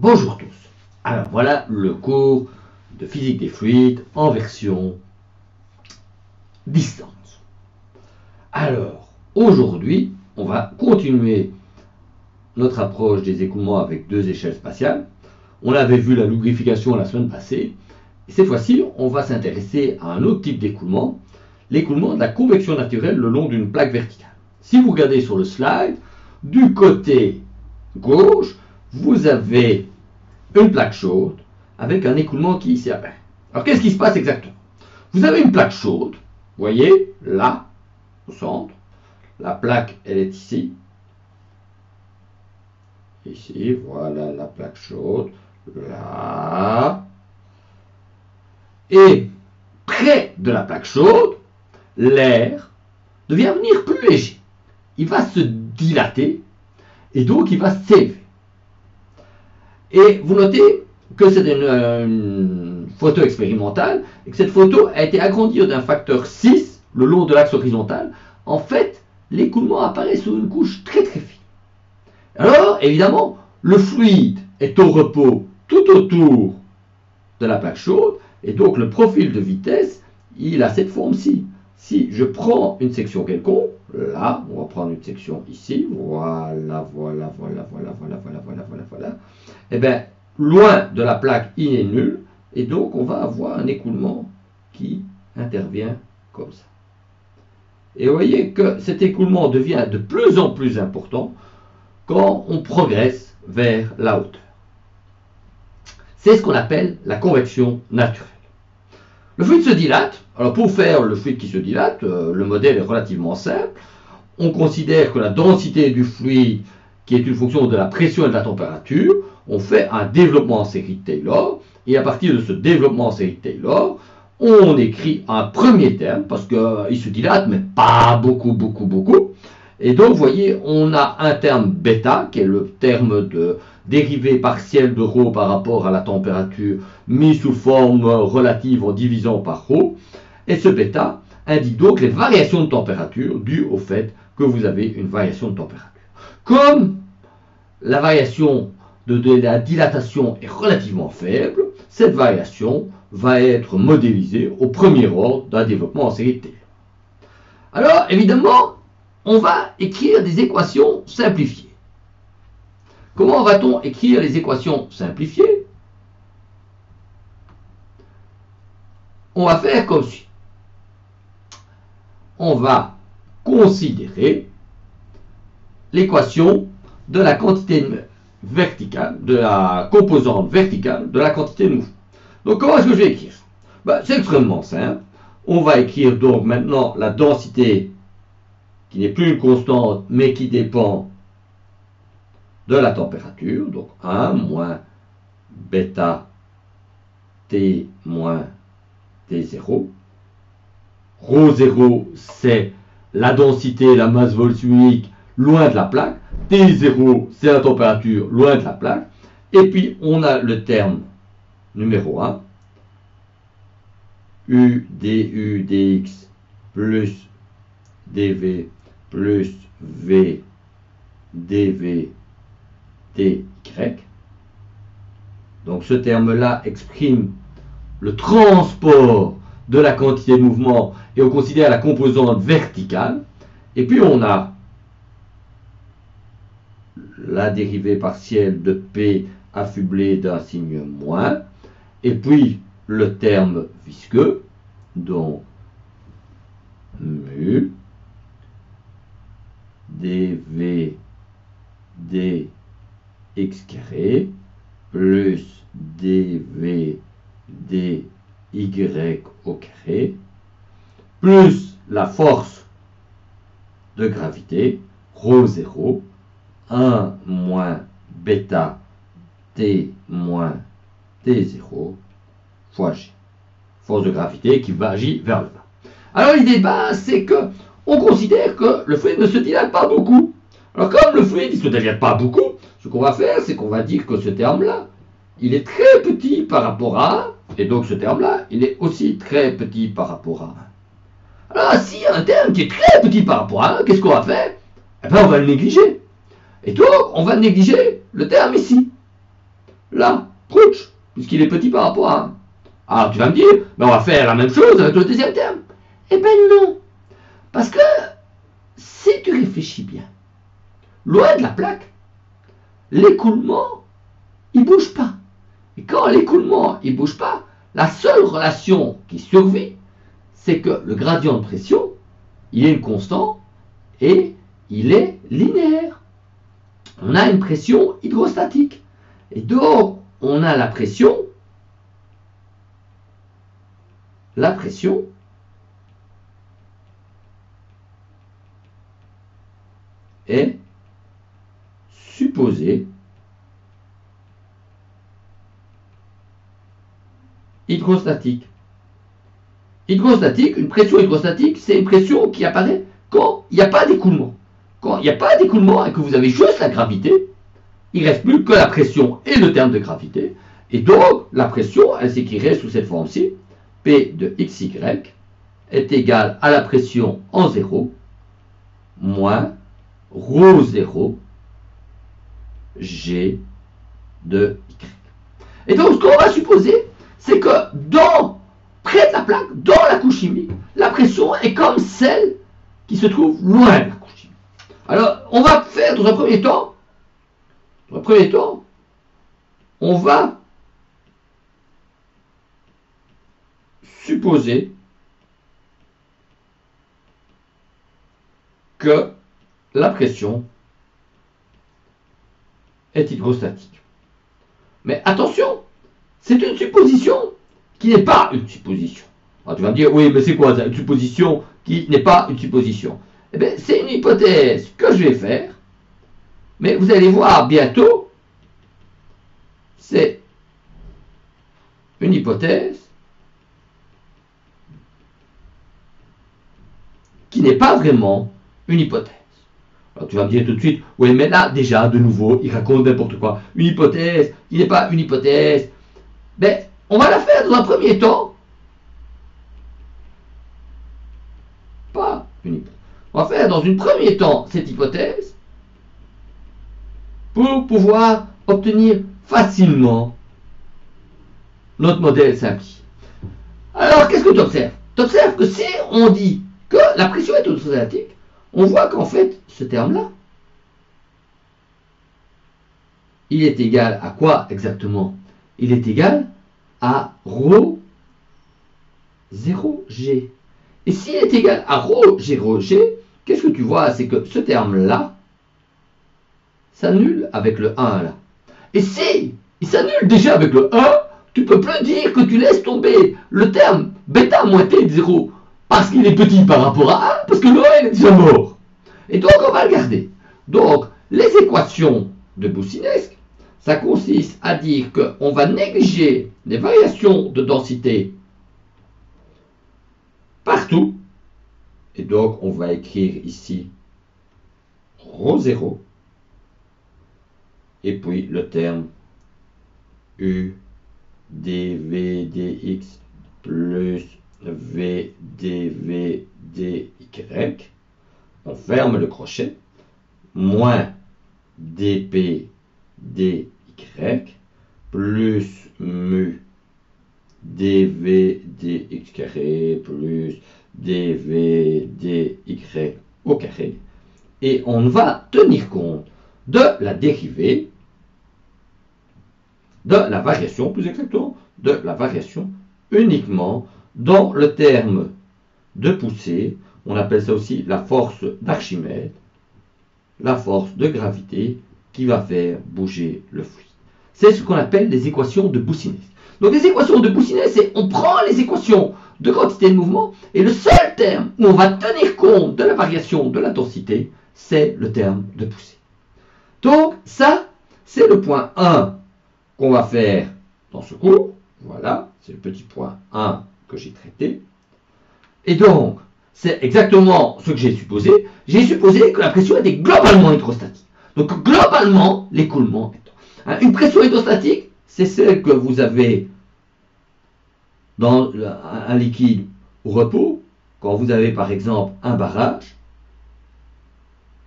Bonjour tous. Alors voilà le cours de physique des fluides en version distance. Alors aujourd'hui, on va continuer notre approche des écoulements avec deux échelles spatiales. On avait vu la lubrification la semaine passée. Et cette fois-ci, on va s'intéresser à un autre type d'écoulement, l'écoulement de la convection naturelle le long d'une plaque verticale. Si vous regardez sur le slide, du côté gauche, vous avez une plaque chaude avec un écoulement qui ici apparaît. Alors qu'est-ce qui se passe exactement? Vous avez une plaque chaude, vous voyez, là, au centre. La plaque, elle est ici. Ici, voilà la plaque chaude, là. Et près de la plaque chaude, l'air devient venir plus léger. Il va se dilater et donc il va s'élever. Et vous notez que c'est une photo expérimentale et que cette photo a été agrandie d'un facteur 6 le long de l'axe horizontal. En fait, l'écoulement apparaît sur une couche très très fine. Alors, évidemment, le fluide est au repos tout autour de la plaque chaude et donc le profil de vitesse, il a cette forme-ci. Si je prends une section quelconque, là, on va prendre une section ici, voilà, et bien, loin de la plaque, il est nul, et donc on va avoir un écoulement qui intervient comme ça. Et vous voyez que cet écoulement devient de plus en plus important quand on progresse vers la hauteur. C'est ce qu'on appelle la convection naturelle. Le fluide se dilate. Alors pour faire le fluide qui se dilate, le modèle est relativement simple. On considère que la densité du fluide, qui est une fonction de la pression et de la température, on fait un développement en série de Taylor. Et à partir de ce développement en série de Taylor, on écrit un premier terme, parce qu'il se dilate, mais pas beaucoup. Et donc, vous voyez, on a un terme bêta, qui est le terme de dérivée partielle de ρ par rapport à la température, mis sous forme relative en divisant par ρ. Et ce bêta indique donc les variations de température dues au fait que vous avez une variation de température. Comme la variation de la dilatation est relativement faible, cette variation va être modélisée au premier ordre d'un développement en série de Taylor. Alors, évidemment, on va écrire des équations simplifiées. Comment va-t-on écrire les équations simplifiées? On va faire comme suit. On va considérer l'équation de la quantité verticale, de la composante verticale de la quantité de mouvement. Donc comment est-ce que je vais écrire ça? C'est extrêmement simple. On va écrire donc maintenant la densité qui n'est plus une constante mais qui dépend de la température, donc 1 moins bêta T moins T0. ρ0, c'est la densité, la masse volumique loin de la plaque. T0, c'est la température loin de la plaque. Et puis, on a le terme numéro 1, U du dx plus dv plus v dv dy. Donc ce terme-là exprime le transport de la quantité de mouvement et on considère la composante verticale. Et puis on a la dérivée partielle de P affublée d'un signe moins. Et puis le terme visqueux, donc mu dv dx carré plus dv dy au carré plus la force de gravité ρ0 1 moins bêta t moins t0 fois g. Force de gravité qui agit vers le bas. Alors l'idée de base, c'est que on considère que le fluide ne se dilate pas beaucoup. Alors comme le fluide ne se dilate pas beaucoup, ce qu'on va faire, c'est qu'on va dire que ce terme-là, il est très petit par rapport à 1, et donc ce terme-là, il est aussi très petit par rapport à 1. Alors s'il y a un terme qui est très petit par rapport à 1, qu'est-ce qu'on va faire? Eh bien on va le négliger. Et donc on va négliger le terme ici. là, prouch, puisqu'il est petit par rapport à 1. Alors tu vas me dire, ben on va faire la même chose avec le deuxième terme. Eh ben non, parce que si tu réfléchis bien, loin de la plaque, l'écoulement, il bouge pas. Et quand l'écoulement, il bouge pas, la seule relation qui survit, c'est que le gradient de pression, il est une constante et il est linéaire. On a une pression hydrostatique. Et donc, on a la pression est supposée hydrostatique. Hydrostatique, une pression hydrostatique, c'est une pression qui apparaît quand il n'y a pas d'écoulement. Quand il n'y a pas d'écoulement et que vous avez juste la gravité, il ne reste plus que la pression et le terme de gravité. Et donc, la pression, elle s'écrirait sous cette forme-ci. P de xy est égale à la pression en 0 moins ρ0 G de Y. Et donc, ce qu'on va supposer, c'est que près de la plaque, dans la couche chimique, la pression est comme celle qui se trouve loin de la couche chimique. Alors, on va faire dans un premier temps, on va supposer que la pression est hydrostatique. Mais attention, c'est une supposition qui n'est pas une supposition. Alors tu vas me dire, oui, mais c'est quoi ça, une supposition qui n'est pas une supposition? Eh bien, c'est une hypothèse que je vais faire, mais vous allez voir bientôt, c'est une hypothèse qui n'est pas vraiment une hypothèse. Alors tu vas me dire tout de suite, oui, mais là, déjà, de nouveau, il raconte n'importe quoi. Une hypothèse qui n'est pas une hypothèse. Mais on va la faire dans un premier temps. Pas une hypothèse. On va faire dans un premier temps cette hypothèse pour pouvoir obtenir facilement notre modèle simplifié. Alors, qu'est-ce que tu observes? Tu observes que si on dit que la pression est hydrostatique, on voit qu'en fait, ce terme-là, il est égal à quoi exactement? Il est égal à ρ 0G. Et s'il est égal à ρ 0G, qu'est-ce que tu vois? C'est que ce terme-là s'annule avec le 1 là. Et si il s'annule déjà avec le 1, tu peux plus dire que tu laisses tomber le terme bêta moins t de 0 parce qu'il est petit par rapport à 1, parce que le 1 est déjà mort. Et donc on va le garder. Donc les équations de Boussinesq, ça consiste à dire qu'on va négliger les variations de densité partout. Et donc on va écrire ici ρ0 et puis le terme U dV dx plus V dV dy. On ferme le crochet, moins dp dy plus mu dv dx carré plus dv dy au carré. Et on va tenir compte de la dérivée, de la variation, plus exactement, de la variation uniquement dans le terme de poussée. On appelle ça aussi la force d'Archimède, la force de gravité qui va faire bouger le fluide. C'est ce qu'on appelle les équations de Boussinesq. Donc les équations de Boussinesq, c'est on prend les équations de quantité de mouvement et le seul terme où on va tenir compte de la variation de la densité, c'est le terme de poussée. Donc ça, c'est le point 1 qu'on va faire dans ce cours. Voilà, c'est le petit point 1 que j'ai traité. Et donc, c'est exactement ce que j'ai supposé. J'ai supposé que la pression était globalement hydrostatique. Donc, globalement, l'écoulement est... Une pression hydrostatique, c'est celle que vous avez dans un liquide au repos, quand vous avez par exemple un barrage,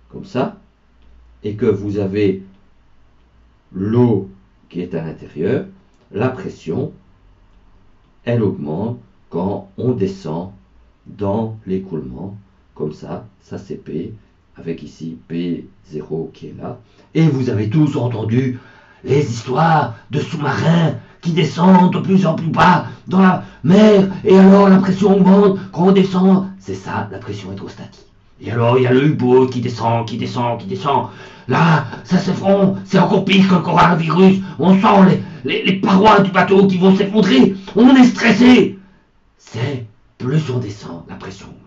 comme ça, et que vous avez l'eau qui est à l'intérieur, la pression, elle augmente quand on descend dans l'écoulement, comme ça c'est P, avec ici P0 qui est là. Et vous avez tous entendu les histoires de sous-marins qui descendent de plus en plus bas dans la mer, et alors la pression augmente quand on descend. C'est ça, la pression hydrostatique. Et alors il y a le U-boat qui descend. Là, ça s'effondre, c'est encore pire que le coronavirus. On sent les parois du bateau qui vont s'effondrer. On est stressé. C'est plus on descend, la pression augmente.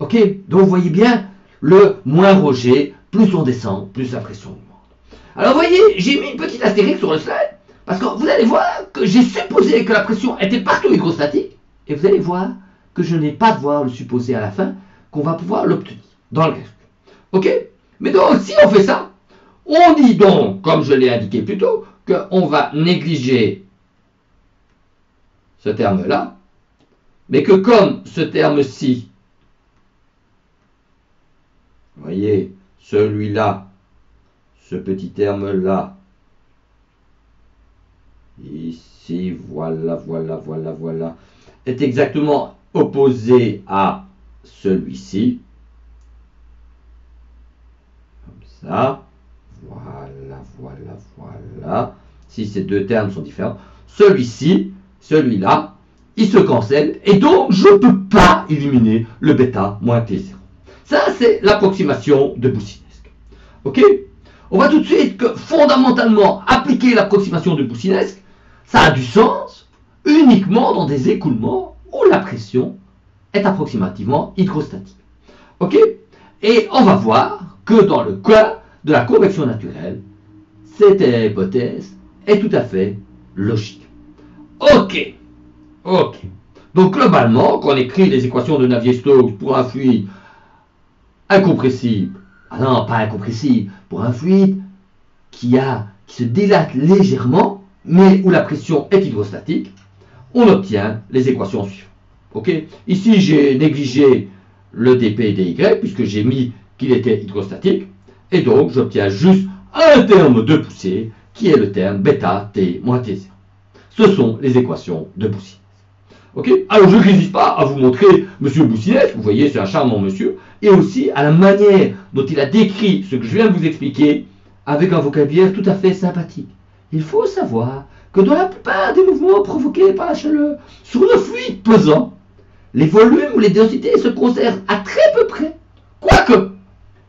Ok, donc vous voyez bien, le moins Roger, plus on descend, plus la pression augmente. Alors vous voyez, j'ai mis une petite astérix sur le slide, parce que vous allez voir que j'ai supposé que la pression était partout hydrostatique, et vous allez voir que je n'ai pas devoir le supposer à la fin, qu'on va pouvoir l'obtenir dans le graphique. Ok? Mais donc, si on fait ça, on dit donc, comme je l'ai indiqué plus tôt, qu'on va négliger ce terme-là, mais que comme ce terme-ci, vous voyez, celui-là, ce petit terme-là, ici, voilà, est exactement opposé à celui-ci. Comme ça. Voilà. Si ces deux termes sont différents, celui-ci, celui-là, il se cancelle, et donc je ne peux pas éliminer le bêta moins T0. Ça, c'est l'approximation de Boussinesq. Ok? On voit tout de suite que, fondamentalement, appliquer l'approximation de Boussinesq, ça a du sens uniquement dans des écoulements où la pression est approximativement hydrostatique. Ok? Et on va voir que dans le cas de la convection naturelle, cette hypothèse est tout à fait logique. Ok. Donc globalement, quand on écrit les équations de Navier-Stokes pour un fluide incompressible, pas incompressible, pour un fluide qui se dilate légèrement, mais où la pression est hydrostatique, on obtient les équations suivantes. Ok? Ici, j'ai négligé le dp et dy, puisque j'ai mis qu'il était hydrostatique, et donc j'obtiens juste un terme de poussée, qui est le terme bêta t moins t0. Ce sont les équations de Boussinesq. Ok? Alors je n'hésite pas à vous montrer monsieur Boussinesq, vous voyez, c'est un charmant monsieur, et aussi à la manière dont il a décrit ce que je viens de vous expliquer, avec un vocabulaire tout à fait sympathique. Il faut savoir que dans la plupart des mouvements provoqués par la chaleur sur le fluide pesant, les volumes ou les densités se conservent à très peu près, quoique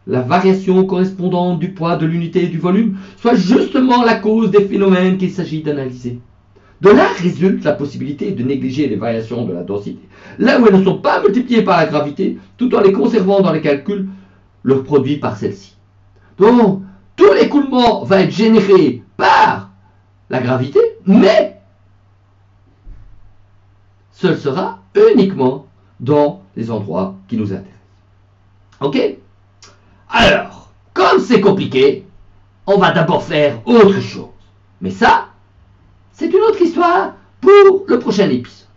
la variation correspondante du poids de l'unité du volume soit justement la cause des phénomènes qu'il s'agit d'analyser. De là résulte la possibilité de négliger les variations de la densité, là où elles ne sont pas multipliées par la gravité, tout en les conservant dans les calculs, leur produit par celle-ci. Donc, tout l'écoulement va être généré par la gravité, mais ce sera uniquement dans les endroits qui nous intéressent. Ok? Alors, comme c'est compliqué, on va d'abord faire autre chose. Mais ça, c'est une autre histoire pour le prochain épisode.